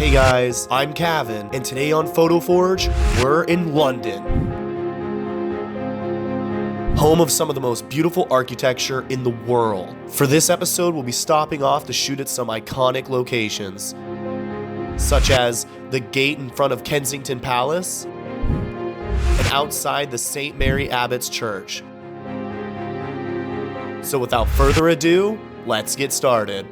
Hey guys, I'm Kavan, and today on PhotoForge, we're in London. Home of some of the most beautiful architecture in the world. For this episode, we'll be stopping off to shoot at some iconic locations, such as the gate in front of Kensington Palace, and outside the St. Mary Abbots Church. So without further ado, let's get started.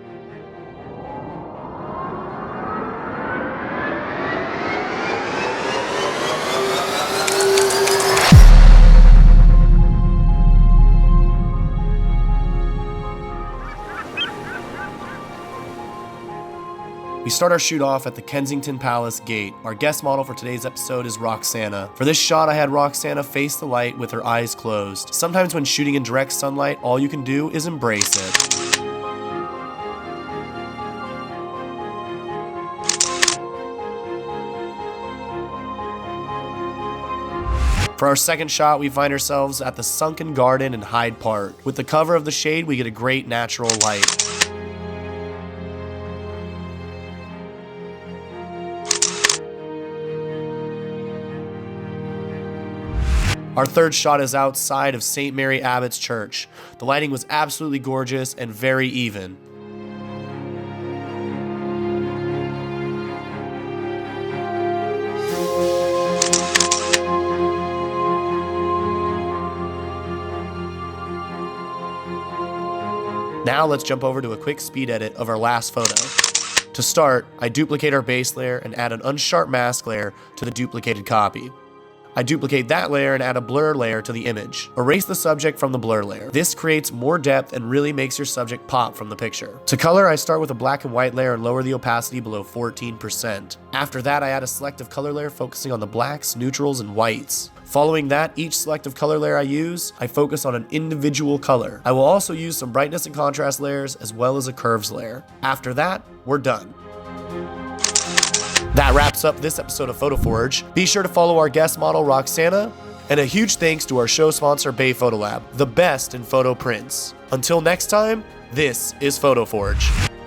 We start our shoot off at the Kensington Palace gate. Our guest model for today's episode is Roksana. For this shot, I had Roksana face the light with her eyes closed. Sometimes when shooting in direct sunlight, all you can do is embrace it. For our second shot, we find ourselves at the Sunken garden in Hyde Park. With the cover of the shade, we get a great natural light. Our third shot is outside of St. Mary Abbots Church. The lighting was absolutely gorgeous and very even. Now let's jump over to a quick speed edit of our last photo. To start, I duplicate our base layer and add an unsharp mask layer to the duplicated copy. I duplicate that layer and add a blur layer to the image. Erase the subject from the blur layer. This creates more depth and really makes your subject pop from the picture. To color, I start with a black and white layer and lower the opacity below 14%. After that, I add a selective color layer focusing on the blacks, neutrals, and whites. Following that, each selective color layer I use, I focus on an individual color. I will also use some brightness and contrast layers as well as a curves layer. After that, we're done. That wraps up this episode of PhotoForge. Be sure to follow our guest model, Roksana, and a huge thanks to our show sponsor, BayPhoto, the best in photo prints. Until next time, this is PhotoForge.